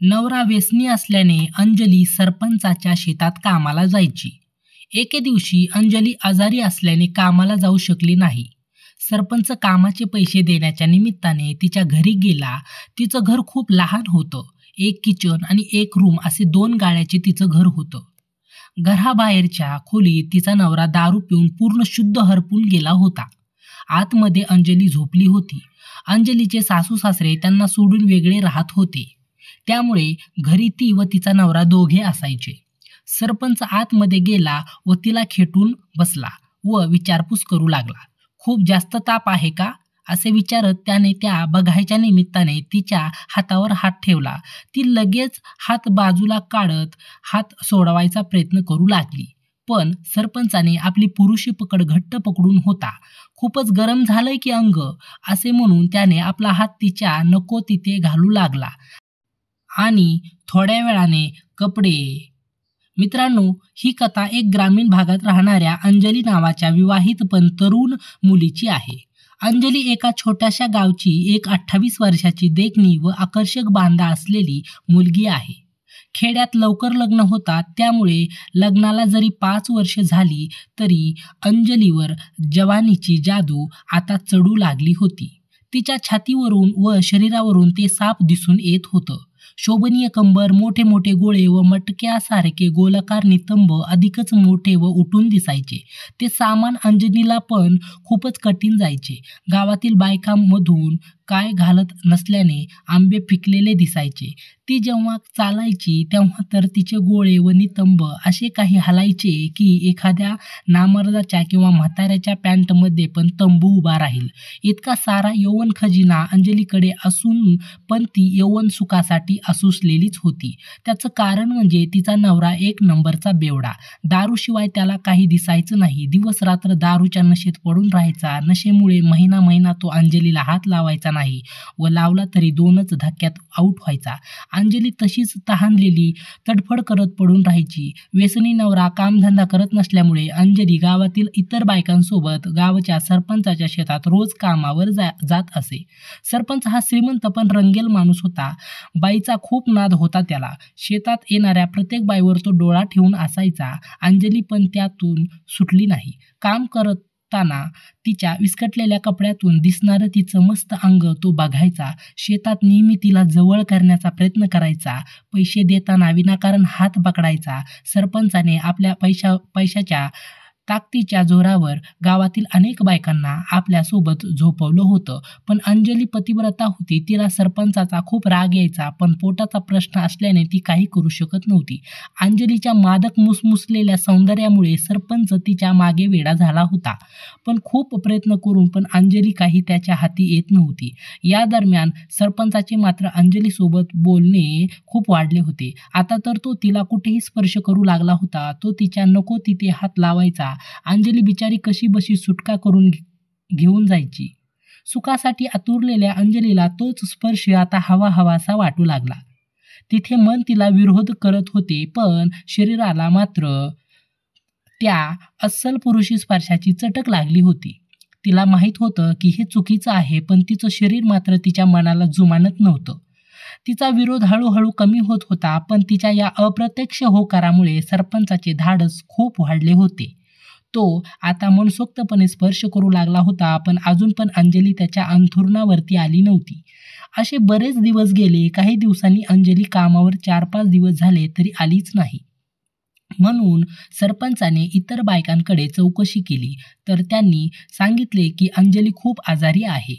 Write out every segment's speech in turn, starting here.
नवरा व्यसनी असल्याने अंजली सरपंचाच्या शेतात कामाला जायची. एके दिवशी अंजली आजारी असल्याने कामाला जाऊ शकली नाही. सरपंच कामाचे पैसे देण्याच्या निमित्ताने तिच्या घरी गेला. तिचं घर खूप लहान होतं. एक किचन आणि एक रूम असे 2 गाळ्याचे तिचं घर होतं. घराबाहेरच्या खोलीत तिचा नवरा दारू पिऊन पूर्ण शुद्ध हरपून गेला होता. आतमध्ये अंजली झोपली होती. अंजलीचे सासू सासरे त्यांना सोडून वेगळे राहत होते. त्यामुळे घरी ती व तिचा नवरा दोघे असायचे. सरपंच आतमध्ये गेला व तिला खेटून बसला व विचारपूस करू लागला. खूप जास्त ताप आहे का असे विचारत त्याने त्या बघायच्या निमित्ताने तिच्या हातावर हात ठेवला. ती लगेच हात बाजूला काढत हात सोडवायचा प्रयत्न करू लागली. पण सरपंचाने आपली पुरुषी पकड घट्ट पकडून होता. खूपच गरम झालंय की अंग असे म्हणून त्याने आपला हात तिच्या नको तिथे घालू लागला आणि थोड्या वेळाने कपडे. मित्रांनो, ही कथा एक ग्रामीण भागात राहणाऱ्या अंजली नावाच्या विवाहित पण तरुण मुलीची आहे. अंजली एका छोट्याशा गावची एक 28 वर्षाची देखणी व आकर्षक बांधा असलेली मुलगी आहे. खेड्यात लवकर लग्न होतात, त्यामुळे लग्नाला जरी 5 वर्ष झाली तरी अंजलीवर जवानीची जादू आता चढू लागली होती. तिच्या छातीवरून व शरीरावरून ते साफ दिसून येत होतं. शोभनीय कंबर, मोठे मोठे गोळे व मटक्यासारखे गोलाकार नितंब अधिकच मोठे व उठून दिसायचे. ते सामान अंजलीला पण खूपच कठीण जायचे. गावातील बायकांमधून काय घालत नसल्याने आंबे पिकलेले दिसायचे. ती जेव्हा चालायची तेव्हा तर तिचे गोळे व नितंब असे काही हलायचे की एखाद्या नामर्दाच्या किंवा म्हाताऱ्याच्या पॅन्टमध्ये पण तंबू उभा राहील. इतका सारा यौवन खजिना अंजलीकडे असून पण ती यौवन सुखासाठी असूसलेलीच होती. त्याचं कारण म्हणजे तिचा नवरा एक नंबरचा बेवडा. दारूशिवाय त्याला काही दिसायचं नाही. दिवस रात्र दारूच्या नशेत पडून राहायचा. नशेमुळे महिना महिना तो अंजलीला हात लावायचा नाही व लावला तरी 2च धक्क्यात आऊट व्हायचा. अंजली तशीच तहानलेली तडफड करत पडून राहायची. व्यसनी नवरा कामधंदा करत नसल्यामुळे अंजली गावातील इतर बायकांसोबत गावच्या सरपंचाच्या शेतात रोज कामावर जात असे. सरपंच हा श्रीमंत पण रंगेल माणूस होता. बाईचा खूप नाद होता त्याला. शेतात येणाऱ्या प्रत्येक बाईवर तो डोळा ठेवून असायचा. अंजली पण त्यातून सुटली नाही. काम करताना तिच्या विस्कटलेल्या कपड्यातून दिसणारं तिचं मस्त अंग तो बघायचा. शेतात नेहमी तिला जवळ करण्याचा प्रयत्न करायचा. पैसे देताना विनाकारण हात पकडायचा. सरपंचाने आपल्या पैशाच्या ताकदीच्या जोरावर गावातील अनेक बायकांना आपल्यासोबत झोपवलं होतं. पण अंजली पतिव्रता होती. तिला सरपंचाचा खूप राग यायचा, पण पोटाचा प्रश्न असल्याने ती काही करू शकत नव्हती. अंजलीच्या मादक मुसमुसलेल्या सौंदर्यामुळे सरपंच तिच्या मागे वेडा झाला होता. पण खूप प्रयत्न करून पण अंजली काही त्याच्या हाती येत नव्हती. या दरम्यान सरपंचाचे मात्र अंजलीसोबत बोलणे खूप वाढले होते. आता तर तो तिला कुठेही स्पर्श करू लागला होता. तो तिच्या नको तिथे हात लावायचा. अंजली बिचारी कशी बशी सुटका करून घेऊन जायची. सुखासाठी आतुरलेल्या अंजलीला तोच स्पर्श आता हवा हवासा वाटू लागला. तिथे मन तिला विरोध करत होते, पण शरीराला मात्र त्या अस्सल पुरुषी स्पर्शाची चटक लागली होती. तिला माहीत होतं की हे चुकीचं आहे, पण तिचं शरीर मात्र तिच्या मनाला जुमानत नव्हतं. तिचा विरोध हळूहळू कमी होत होता, पण तिच्या या अप्रत्यक्ष होकारामुळे सरपंचाचे धाडस खूप वाढले होते. तो आता मनसोक्तपणे स्पर्श करू लागला होता, पण अजून पण अंजली त्याच्या अंथरुणावरती आली नव्हती. असे बरेच दिवस गेले. काही दिवसांनी अंजली कामावर 4-5 दिवस झाले तरी आलीच नाही. म्हणून सरपंचाने इतर बायकांकडे चौकशी केली, तर त्यांनी सांगितले की अंजली खूप आजारी आहे.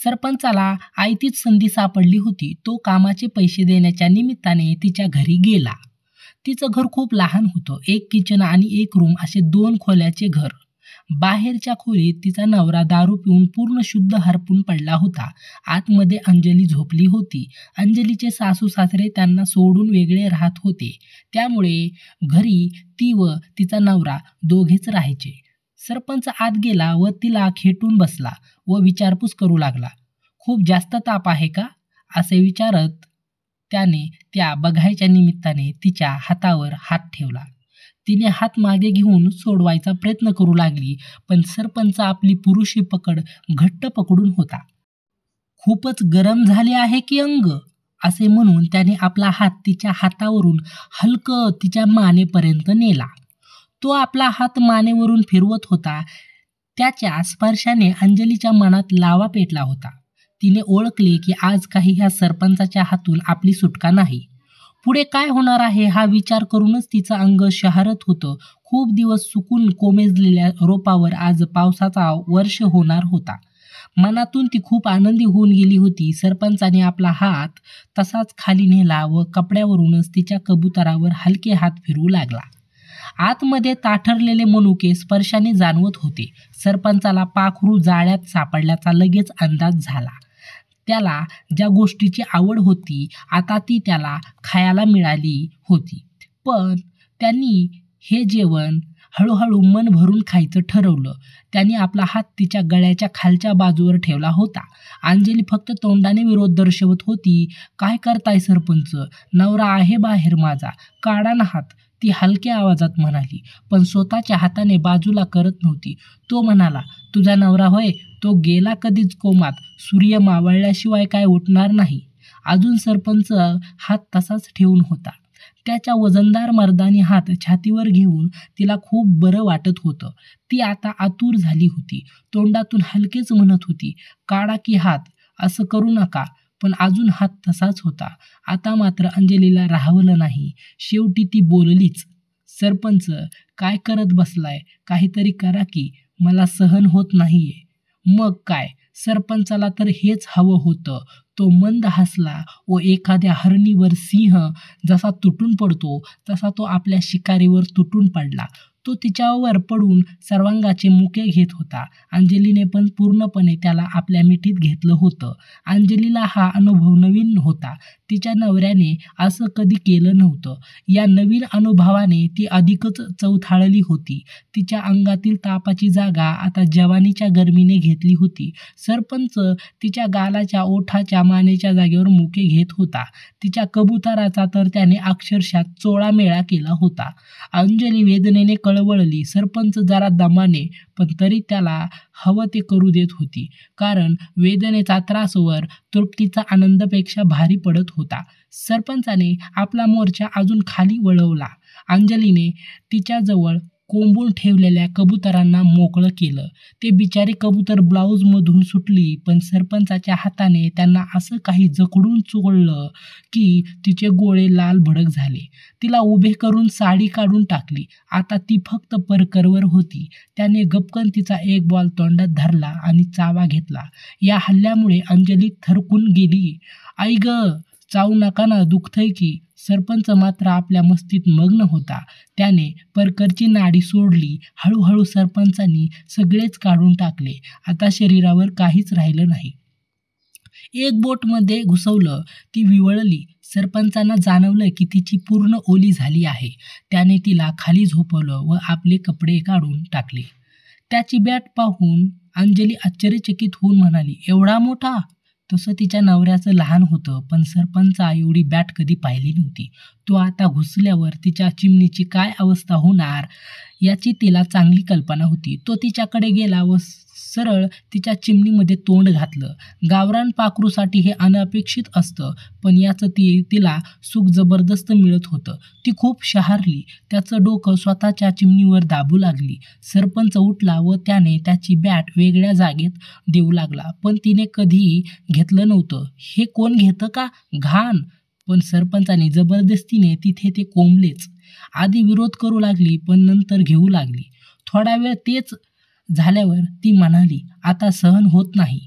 सरपंचाला आयतीच संधी सापडली होती. तो कामाचे पैसे देण्याच्या निमित्ताने तिच्या घरी गेला. तिचं घर खूप लहान होतं. एक किचन आणि एक रूम असे 2 खोल्याचे घर. बाहेरच्या खोलीत तिचा नवरा दारू पिऊन पूर्ण शुद्ध हरपून पडला होता. आतमध्ये अंजली झोपली होती. अंजलीचे सासू सासरे त्यांना सोडून वेगळे राहत होते. त्यामुळे घरी ती व तिचा नवरा दोघेच राहायचे. सरपंच आत गेला व तिला खेटून बसला व विचारपूस करू लागला. खूप जास्त ताप आहे का असे विचारत त्याने त्या बघायच्या निमित्ताने तिच्या हातावर हात ठेवला. तिने हात मागे घेऊन सोडवायचा प्रयत्न करू लागली, पण सरपंच आपली पुरुषी पकड घट्ट पकडून होता. खूपच गरम झाले आहे की अंग असे म्हणून त्याने आपला हात तिच्या हातावरून हलकं तिच्या मानेपर्यंत नेला. तो आपला हात मानेवरून फिरवत होता. त्याच्या स्पर्शाने अंजलीच्या मनात लावा पेटला होता. तिने ओळखले की आज काही ह्या सरपंचाच्या हातून आपली सुटका नाही. पुढे काय होणार आहे हा विचार करूनच तिचं अंग शहारत होतं. खूप दिवस सुकून कोमेजलेल्या रोपावर आज पावसाचा वर्ष होणार होता. मनातून ती खूप आनंदी होऊन गेली होती. सरपंचाने आपला हात तसाच खाली नेला व कपड्यावरूनच तिच्या कबुतरावर हलके हात फिरवू लागला. आतमध्ये ताठरलेले मनुके स्पर्शाने जाणवत होते. सरपंचाला पाखरू जाळ्यात सापडल्याचा लगेच अंदाज झाला. त्याला ज्या गोष्टीची आवड होती आता ती त्याला खायला मिळाली होती. पण त्यांनी हे जेवण हळूहळू मन भरून खायचं ठरवलं. त्यांनी आपला हात तिच्या गळ्याच्या खालच्या बाजूवर ठेवला होता. अंजली फक्त तोंडाने विरोध दर्शवत होती. काय करताय सरपंच? नवरा आहे बाहेर माझा, काढा ना हात, ती हलक्या आवाजात म्हणाली. पण स्वतःच्या हाताने बाजूला करत नव्हती. तो म्हणाला, तुझा नवरा होय, तो गेला कधीच कोमात, सूर्य मावळल्याशिवाय काय उठणार नाही. अजून सरपंच हात तसाच ठेवून होता. त्याच्या वजनदार मर्दानी हात छातीवर घेऊन तिला खूप बरं वाटत होतं. ती आता आतुर झाली होती. तोंडातून हलकेच म्हणत होती, काढा की हात, असं करू नका. पण अजून हात तसाच होता. आता मात्र अंजलीला राहवलं नाही. शेवटी ती बोललीच, सरपंच काय करत बसलाय? काहीतरी करा की, मला सहन होत नाहीये. मग काय, सरपंचाला तर हेच हवं होतं. तो मंद हसला व एखाद्या हरणीवर सिंह जसा तुटून पडतो तसा तो आपल्या शिकारीवर तुटून पडला. तो तिच्यावर पडून सर्वांगाचे मुके घेत होता. अंजलीने पण पूर्णपणे त्याला आपल्या मिठीत घेतलं होतं. अंजलीला हा अनुभव नवीन होता. तिच्या नवऱ्याने असं कधी केलं नव्हतं. या नवीन अनुभवाने ती अधिकच चवथाळली होती. तिच्या अंगातील तापाची जागा आता जवानीच्या गर्मीने घेतली होती. सरपंच तिच्या गालाच्या, ओठाच्या, मानेच्या जागेवर मुके घेत होता. तिच्या कबुतराचा तर त्याने अक्षरशः चोळामेळा केला होता. अंजली वेदनेने कळवळली. सरपंच जरा दमाने पण तरी त्याला हवं ते करू देत होती. कारण वेदनेचा त्रासवर तृप्तीचा आनंदापेक्षा भारी पडत होता. सरपंचाने आपला मोर्चा अजून खाली वळवला. अंजलीने तिच्याजवळ कोंबून ठेवलेल्या कबुतरांना मोकळं केलं. ते बिचारी कबूतर ब्लाऊजमधून सुटली. पण सरपंचाच्या हाताने त्यांना असं काही जखडून चोळलं की तिचे गोळे लाल भडक झाले. तिला उभे करून साडी काढून टाकली. आता ती फक्त परकरवर होती. त्याने गपकन तिचा एक बॉल तोंडात धरला आणि चावा घेतला. या हल्ल्यामुळे अंजली थरकून गेली. आई ग, चावू नका ना, दुखतंय की. सरपंच मात्र आपल्या मस्तीत मग्न होता. त्याने परकरची नाडी सोडली. हळूहळू सरपंचांनी सगळेच काढून टाकले. आता शरीरावर काहीच राहिलं नाही. एक बोट मध्ये घुसवलं, ती विवळली. सरपंचांना जाणवलं की तिची पूर्ण ओली झाली आहे. त्याने तिला खाली झोपवलं व आपले कपडे काढून टाकले. त्याची बॅट पाहून अंजली आश्चर्यचकित होऊन म्हणाली, एवढा मोठा? तसं तिच्या नवऱ्याचं लहान होतं, पण सरपंचा एवढी बॅट कधी पाहिली नव्हती. तो आता घुसल्यावर तिच्या चिमणीची काय अवस्था होणार याची तिला चांगली कल्पना होती. तो तिच्याकडे गेला व सरळ तिच्या चिमणीमध्ये तोंड घातलं. गावरान पाखरूसाठी हे अनपेक्षित असतं, पण याचं तिला सुख जबरदस्त मिळत होतं. ती खूप शहारली. त्याचं डोकं स्वतःच्या चिमणीवर दाबू लागली. सरपंच उठला व त्याने त्याची बॅट वेगळ्या जागेत देऊ लागला. पण तिने कधीही घेतलं नव्हतं. हे कोण घेतं का? घाण. पण सरपंचाने जबरदस्तीने तिथे ते कोंबलेच. आधी विरोध करू लागली, पण नंतर घेऊ लागली. थोडा वेळ तेच झाल्यावर ती म्हणाली, आता सहन होत नाही.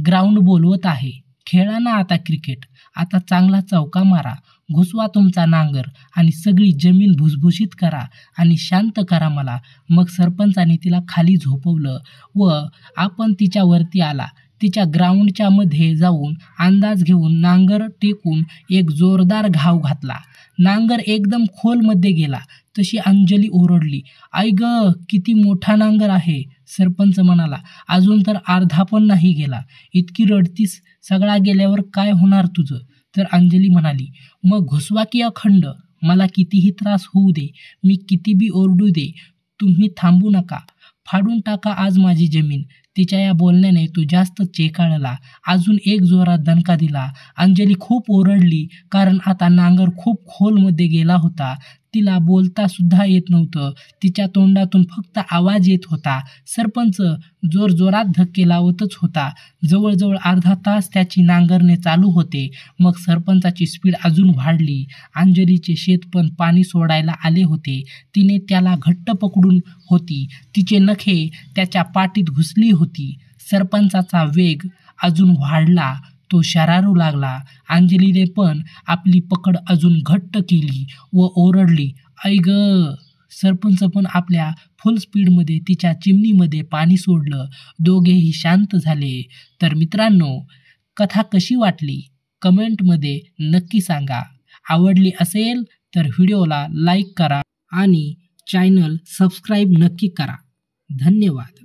ग्राउंड बोलवत आहे. खेळा ना आता क्रिकेट. आता चांगला चौका मारा, घुसवा तुमचा नांगर आणि सगळी जमीन भुसभुशीत करा आणि शांत करा मला. मग सरपंचाने तिला खाली झोपवलं व आपण तिच्यावरती आला. तिच्या ग्राउंडच्या मध्ये जाऊन अंदाज घेऊन नांगर टेकून एक जोरदार घाव घातला. नांगर एकदम खोलमध्ये गेला. तशी अंजली ओरडली, आई ग, किती मोठा नांगर आहे. सरपंच म्हणाला, अजून तर अर्धा पण नाही गेला. इतकी रडतीस, सगळा गेल्यावर काय होणार तुझं? तर अंजली म्हणाली, मग घुसवा की अखंड. मला कितीही त्रास होऊ दे, मी किती बी ओरडू दे, तुम्ही थांबू नका. फाडून टाका आज माझी जमीन. तिच्या या बोलण्याने तो जास्त चेकाळला. अजून एक जोरात दणका दिला. अंजली खूप ओरडली, कारण आता नांगर खूप खोलमध्ये गेला होता. तिला बोलता सुद्धा येत नव्हतं. तिच्या तोंडातून फक्त आवाज येत होता. सरपंच जोरजोरात धक्के लावतच होता. जवळजवळ अर्धा तास त्याची नांगरणे चालू होते. मग सरपंचाची स्पीड अजून वाढली. अंजलीचे शेत पण पाणी सोडायला आले होते. तिने त्याला घट्ट पकडून होती. तिचे नखे त्याच्या पाठीत घुसली होती. सरपंचाचा वेग अजून वाढला. तो शरारू लागला. अंजलीने पण आपली पकड अजून घट्ट केली व ओरडली, "ऐ ग!" सरपंच पण आपल्या फुल स्पीडमध्ये तिच्या चिमणीमध्ये पाणी सोडलं. दोघेही शांत झाले. तर मित्रांनो, कथा कशी वाटली कमेंटमध्ये नक्की सांगा. आवडली असेल तर व्हिडिओला लाईक करा आणि चॅनल सबस्क्राईब नक्की करा. धन्यवाद.